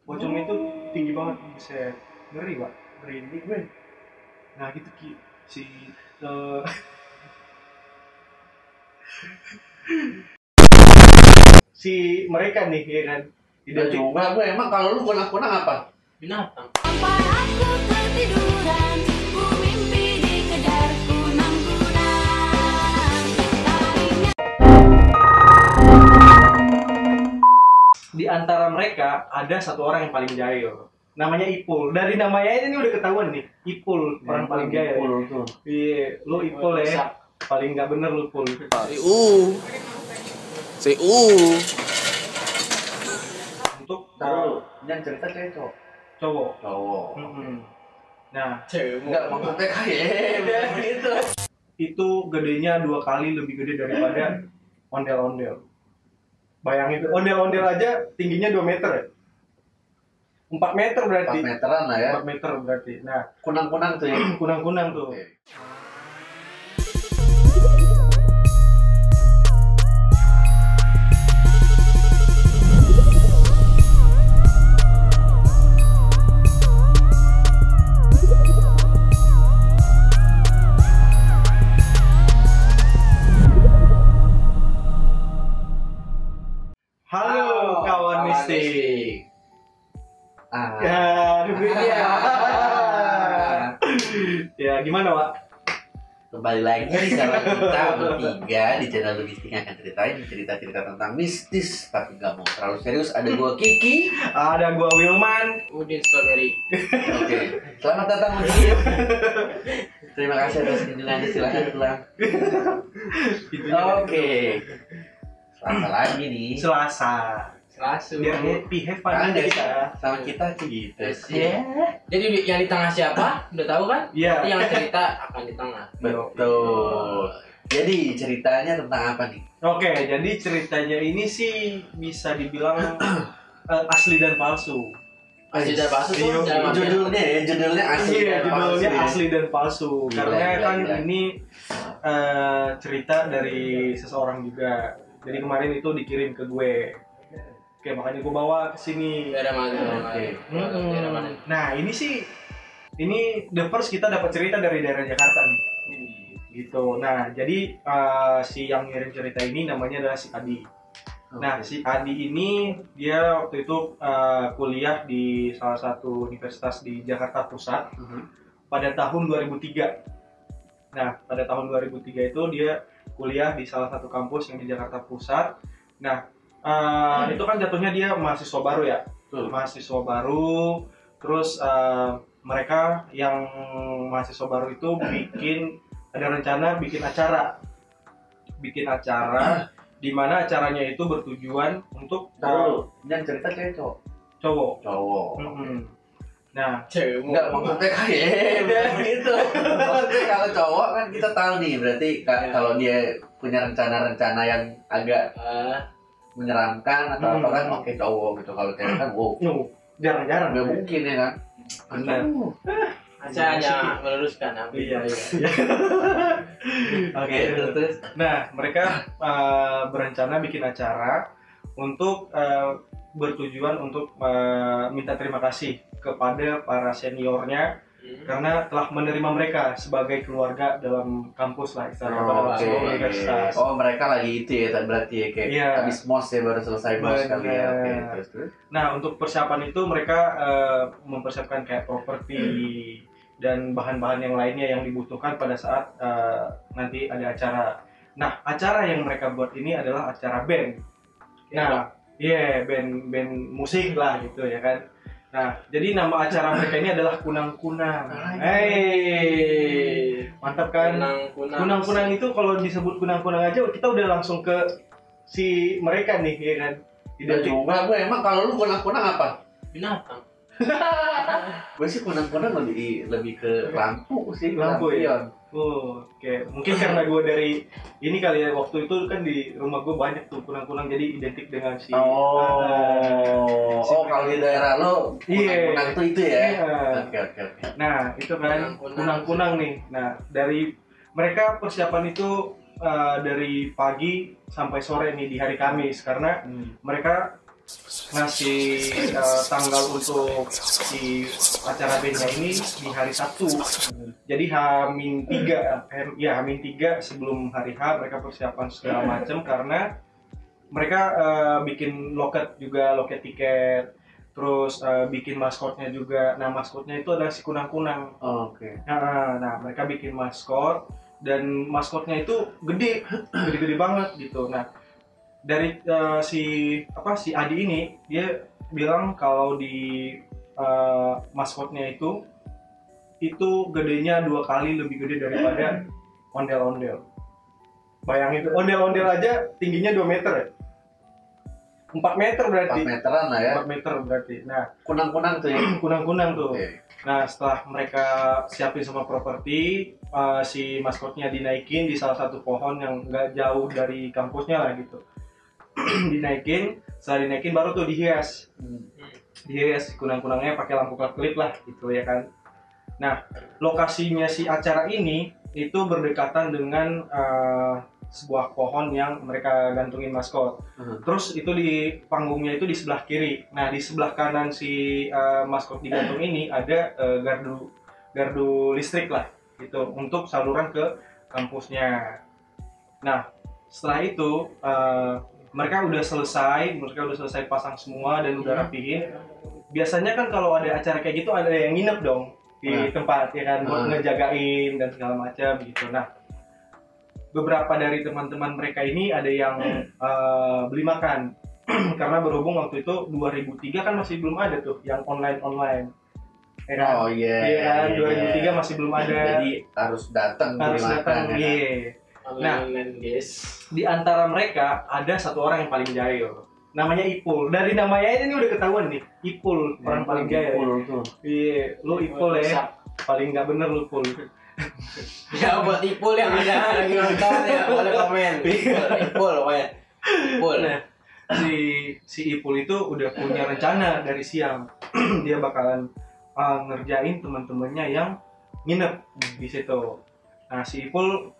Pocong itu tinggi banget, bisa ngeri pak, merinding gue. Nah gitu Ki, si si mereka nih ya kan, Tidak juga gue, emang kalau lu kunang-kunang apa? Binatang. Sampai aku ketiduran, ku mimpi dikejar kunang-kunang. Tadinya di antara mereka ada satu orang yang paling jahil, namanya Ipul. Dari namanya ini udah ketahuan nih, Ipul orang paling jahil. Ipul tuh. Iya, lu Ipul ya, paling nggak bener lu Pul. Untuk Tahu, yang cerita cewek cowok. cowok. Nah, Enggak maksudnya kayak gitu. itu gedenya 2 kali lebih gede daripada ondel-ondel. Bayangin, ondel-ondel aja tingginya 2 meter ya? 4 meter 4 berarti. meteran lah ya. 4 meter berarti. Nah, Kunang-kunang tuh ya. kunang-kunang tuh. Oke. Halo kawan mistik. Ah. Ya, dunia. Ya, gimana, Pak? Kembali lagi sama kita bertiga di channel Logistik yang akan ceritain cerita-cerita tentang mistis tapi nggak mau terlalu serius. Ada gua Kiki. Ada gua Wilman. Udin Strawberry. Oke, selamat datang Udin. Terima kasih atas kunjungannya, silahkan pulang. Oke, Selasa lagi nih. Selasa. Selasu. Biar happy, have fun Kan aja dari kita. sama kita sih gitu sih. Jadi yang di tengah siapa? Udah tahu kan? Iya. Nanti yang cerita akan di tengah. Betul. Jadi ceritanya tentang apa nih? Oke, jadi ceritanya ini sih bisa dibilang asli dan palsu. Asli dan palsu tuh Iya, dalam artian- Judulnya ya, judulnya asli Iya, dan palsu judulnya ya. asli dan palsu. Gila, Karena gila, kan gila. ini cerita dari seseorang juga. Jadi kemarin itu dikirim ke gue. Oke, makanya gue bawa ke sini. Daerah mana? Daerah mana? Oke. Daerah mana? Nah, ini sih the first kita dapat cerita dari daerah Jakarta nih. Gitu. Nah, jadi si yang ngirim cerita ini namanya adalah si Adi. Nah, si Adi ini dia waktu itu kuliah di salah satu universitas di Jakarta Pusat pada tahun 2003. Nah, pada tahun 2003 itu dia kuliah di salah satu kampus yang di Jakarta Pusat. Nah, itu kan jatuhnya dia mahasiswa baru ya. Betul. Mahasiswa baru, terus mereka yang mahasiswa baru itu ada rencana bikin acara di mana acaranya itu bertujuan untuk Tahu, yang cerita cewek cowok. cowok. Nah, Enggak maksudnya kayak gitu. Maksudnya kalau cowok kan kita tahu nih, berarti kalau dia punya rencana-rencana yang agak menyeramkan atau apa kan oke cowok gitu. Kalau cewek kan wow, jarang-jarang nggak mungkin ya kan. Benar. Saya hanya meluruskan. Iya. Oke, Terus nah mereka berencana bikin acara untuk bertujuan untuk minta terima kasih kepada para seniornya karena telah menerima mereka sebagai keluarga dalam kampus lah istilahnya dalam oke. sebuah universitas. Oh, mereka lagi itu ya berarti ya kayak Iya. habis mos ya, baru selesai mos kali ya. Oke, Benar. terus. Nah, untuk persiapan itu mereka mempersiapkan kayak properti dan bahan-bahan yang lainnya yang dibutuhkan pada saat nanti ada acara. Nah, acara yang mereka buat ini adalah acara band. Nah, band musik lah gitu ya kan. Nah, jadi nama acara mereka ini adalah Kunang-kunang. Hey, mantap kan? Kunang-kunang itu kalau disebut kunang-kunang aja kita udah langsung ke si mereka nih ya kan. Tidak juga gue, emang kalau lu kunang-kunang apa? Binatang. Gue sih kunang-kunang lebih ke lampu sih. Lampu ya? Lampion. Oke. Mungkin karena gue dari ini kali ya, waktu itu kan di rumah gue banyak tuh kunang-kunang jadi identik dengan si Kalau di daerah lo Iya. kunang itu ya. Iya. Oke. Nah, itu kan kunang-kunang nih. Nah, dari mereka persiapan itu dari pagi sampai sore nih di hari Kamis karena mereka ngasih tanggal untuk si acara bandnya ini di hari Sabtu. Jadi H-3 sebelum hari H mereka persiapan segala macam karena mereka bikin loket tiket, terus bikin maskotnya juga. Nah maskotnya itu adalah si kunang-kunang. Oke. Nah mereka bikin maskot dan maskotnya itu gede banget gitu. Nah dari si Adi ini dia bilang kalau di maskotnya itu gedenya 2 kali lebih gede daripada ondel-ondel. Bayangin itu, ondel-ondel aja tingginya 2 meter ya? 4 meter berarti. 4 meteran lah ya. 4 meter berarti. Nah, Kunang-kunang tuh ya. kunang-kunang tuh. Oke. Nah, setelah mereka siapin semua properti, si maskotnya dinaikin di salah satu pohon yang nggak jauh dari kampusnya lah gitu. Setelah dinaikin baru tuh dihias. Dihias kunang-kunangnya pakai lampu klip lah gitu ya kan. Nah, lokasinya si acara ini itu berdekatan dengan sebuah pohon yang mereka gantungin maskot. Terus itu di panggungnya itu di sebelah kiri. Nah, di sebelah kanan si maskot digantung ini ada gardu listrik lah gitu untuk saluran ke kampusnya. Nah, setelah itu mereka udah selesai pasang semua dan udah rapihin. Biasanya kan kalau ada acara kayak gitu ada yang nginep dong di tempat ya kan buat ngejagain dan segala macam gitu. Nah, beberapa dari teman-teman mereka ini ada yang beli makan karena berhubung waktu itu 2003 kan masih belum ada tuh yang online. Ya kan? Oh iya. Kan 2003 masih belum ada. Jadi harus datang beli makan. Iya. Nah, guys. di antara mereka ada satu orang yang paling jahil. Namanya Ipul. Dari namanya ini udah ketahuan nih. Ipul, orang paling jahil. Ipul tuh. Iya, lu Ipul ya. Paling nggak bener lu Pul. Ya buat Ipul yang ada lagi nonton ya boleh komen. Ipul pokoknya. Ipul. Nah, si Ipul itu udah punya rencana dari siang. Dia bakalan ngerjain teman-temannya yang nginep di situ. Nah, si Ipul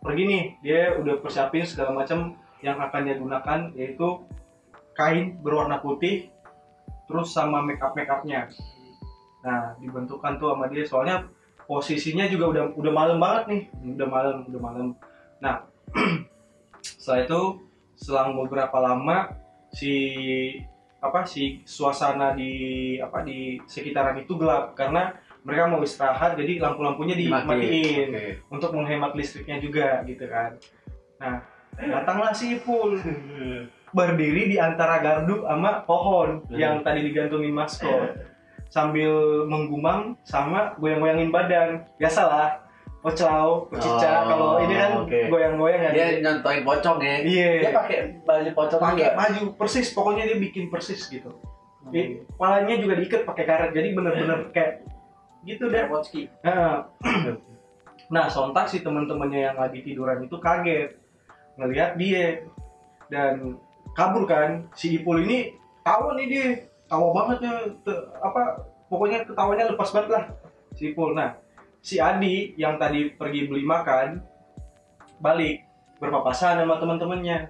pergi nih, dia udah persiapin segala macam yang akan dia gunakan, yaitu kain berwarna putih, terus sama make-upnya. Nah, dibentukkan tuh sama dia, soalnya posisinya juga udah malam banget nih, udah malam. Nah, setelah itu selang beberapa lama si suasana di sekitaran itu gelap karena mereka mau istirahat, jadi lampu-lampunya dimatiin untuk menghemat listriknya juga gitu kan. Nah, datanglah si Ipul berdiri di antara gardu sama pohon yang tadi digantungin maskot sambil menggumam sama goyang-goyangin badan. Biasalah, poclau, pecica. Kalau ini kan goyang-goyang kan. Dia nyontoin pocong ya. Iya. Dia pakai baju pocong juga. Pakai baju persis, pokoknya dia bikin persis gitu. Kepalanya juga diikat pakai karet, jadi bener-bener kayak gitu deh. Nah, sontak si teman-temannya yang lagi tiduran itu kaget ngelihat dia dan kabur kan. Si Ipul ini tawa nih, dia tawa banget ya, pokoknya ketawanya lepas banget lah si Ipul. Nah, si Adi yang tadi pergi beli makan balik berpapasan sama teman-temannya.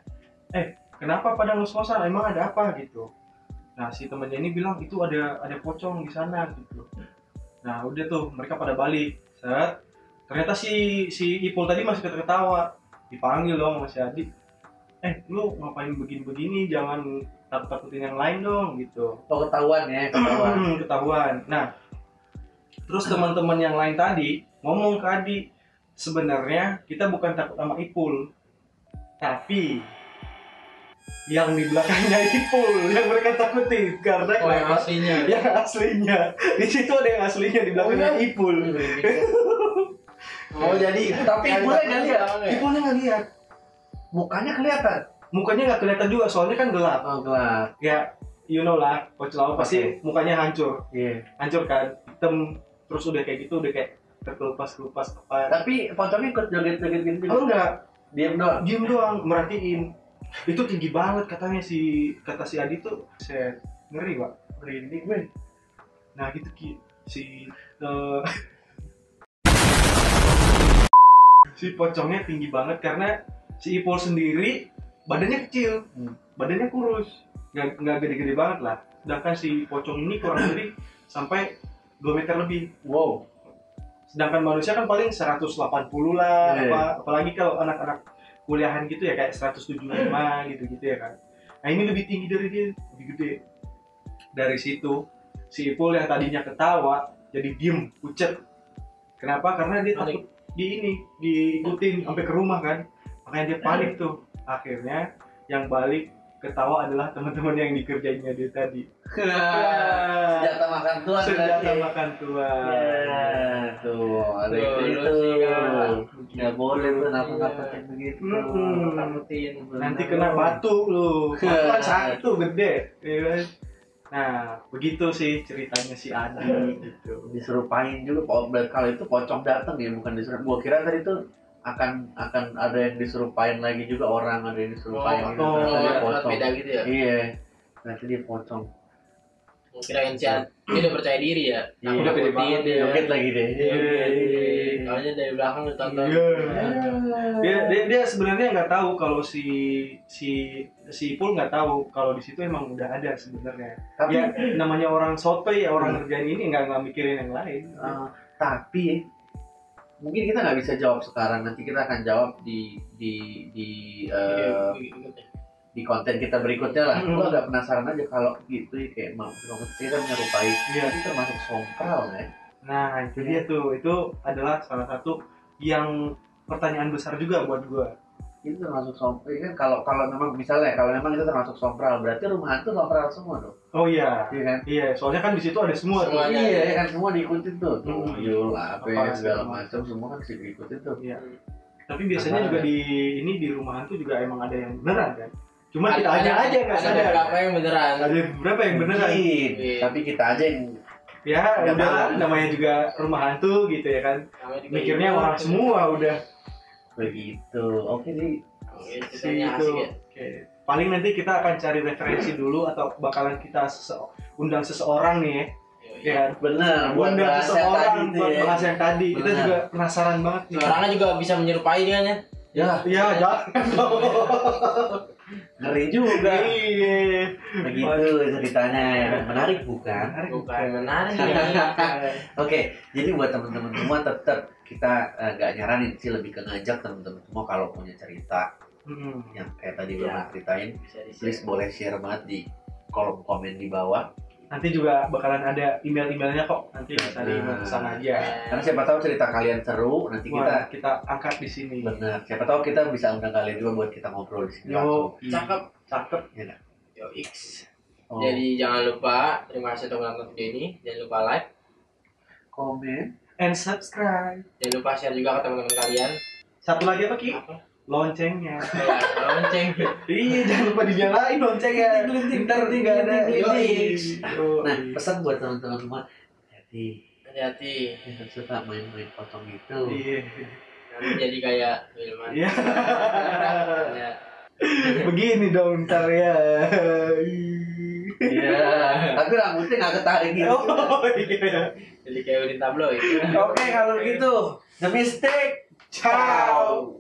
Kenapa pada ngos-ngosan? Emang ada apa gitu? Nah, si temannya ini bilang itu ada pocong di sana gitu. Nah, udah tuh mereka pada balik. Ternyata si Ipul tadi masih ketawa. Dipanggil dong sama si Adi. Lu ngapain begini-begini? Jangan takut-takutin yang lain dong gitu. Oh, ketahuan ya, ketahuan. Nah, terus teman-teman yang lain tadi ngomong ke Adi, sebenarnya kita bukan takut sama Ipul, tapi yang di belakangnya Ipul yang mereka takutin karena yang aslinya. Yang aslinya. Di situ ada yang aslinya di belakangnya Ipul. Oh, jadi tapi Ipulnya nggak lihat. Ipulnya nggak lihat. Mukanya kelihatan. Mukanya nggak kelihatan juga, soalnya kan gelap. Oh, gelap. Ya, you know lah, pocong pasti mukanya hancur. Iya. Hancur kan, hitam, terus udah kayak gitu, udah kayak terkelupas apa. Tapi pocongnya ikut joget-joget gitu. Oh enggak, Diam doang, merhatiin. Itu tinggi banget kata si Adi tuh. Set, ngeri Pak, merinding gue. Nah gitu si pocongnya tinggi banget karena si Ipul sendiri badannya kecil, badannya kurus. nggak gede-gede banget lah. Sedangkan si pocong ini kurang lebih sampai 2 meter lebih. Wow. Sedangkan manusia kan paling 180 lah, Iya. apalagi kalau anak-anak kuliahan gitu ya kayak 175 gitu-gitu ya kan. Nah ini lebih tinggi dari dia, lebih gede. Dari situ si Ipul yang tadinya ketawa jadi diem, pucet. Kenapa? Karena dia takut diikutin sampai ke rumah kan. Makanya dia panik tuh. Akhirnya yang balik ketawa adalah teman-teman yang dikerjainnya dia tadi. Senjata makan tuan. Senjata makan Tuhan. Ya, tuh, ada Tuh, itu. lu sih, Kak. Nggak boleh tuh nakut-nakutin begitu. Takutin. Nanti kena batu lu. Batu kan sakit tuh gede. Ya kan? Nah, begitu sih ceritanya si Adi gitu. Disurupain juga, kalau itu pocong datang ya, bukan disuruh. Gua kira tadi tuh akan ada yang disurupain lagi juga, orang ada yang disurupain gitu. Ternyata dia pocong. Beda gitu ya. Iya, nanti dia pocong. Kirain si Adi, dia udah percaya diri ya. Iya, udah pede banget dia. Joget lagi deh. Soalnya dari belakang lu tonton. Dia sebenarnya nggak tahu kalau si Ipul nggak tahu kalau di situ emang udah ada sebenarnya. Tapi Ya namanya orang sotoy ya, orang ngerjain ini nggak mikirin yang lain. tapi mungkin kita nggak bisa jawab sekarang, nanti kita akan jawab di di konten kita berikutnya lah. Gue agak penasaran aja kalau gitu ya, kayak mau kita menyerupai, Iya. itu termasuk sompral ya. Nah itu dia tuh, itu adalah salah satu yang pertanyaan besar juga buat gua. Itu termasuk sompral kan, kalau memang misalnya kalau memang itu termasuk sompral, berarti rumah hantu sompral semua dong. Oh iya, Iya kan? iya. Soalnya kan di situ ada semua tuh. Semuanya. Iya ya kan, semua diikutin tuh. Tuyul, apa Apa segala segala macam semua kan sih diikutin tuh. Iya. Tapi biasanya juga di rumah hantu juga emang ada yang beneran kan. Cuma kita aja nggak Ada sadar. beberapa yang beneran. Ada beberapa yang beneran. Mungkin, Iya. tapi kita aja yang Ya Nggak udah tahu. namanya juga rumah hantu gitu ya kan. Namanya juga Mikirnya gitu. orang semua udah begitu. Oke sih. Oke, si ceritanya itu. asik ya. Oke. Paling nanti kita akan cari referensi dulu atau bakalan kita undang seseorang nih ya. Ya kan? Bener, buat Undang bahas yang seseorang tadi itu buat ya. bahas yang tadi. Kita Benar. juga penasaran banget nih. Suaranya juga bisa menyerupai dia kan ya. Ya, Ya, jangan. ngeri juga. Iya. Begitu ceritanya yang menarik bukan? Bukan menarik. Oke, jadi buat teman-teman semua tetap kita nggak nyaranin sih, lebih ke ngajak teman-teman semua kalau punya cerita yang kayak tadi Iya. Bang ceritain, Bisa please boleh share banget di kolom komen di bawah. Nanti juga bakalan ada email-emailnya kok. Nanti bisa dipesan aja. Karena siapa tahu cerita kalian seru, nanti Wah, kita angkat di sini. benar. Siapa tahu kita bisa undang kalian juga buat kita ngobrol di sini. Yo, Cakep. cakep. Ya nggak? Yo X. Oh, Jadi jangan lupa, terima kasih telah menonton video ini. Jangan lupa like, komen. And subscribe. jangan lupa share juga ke teman-teman kalian. Satu lagi apa Ki? Apa? Loncengnya. Ya, lonceng. Iya, jangan lupa dinyalain loncengnya. Ntar nggak ada. Yoi. Nah, pesan buat teman-teman semua, hati Hati-hati. yang suka main-main pocong gitu. Iya. Nanti jadi kayak Wilman. Iya. Ya. Begini dong ntar ya. Iya. Tapi rambutnya nggak ketarik gitu. Oh iya. Jadi kayak Udin Tabloid. Oke, kalau gitu, The Mistake. Ciao.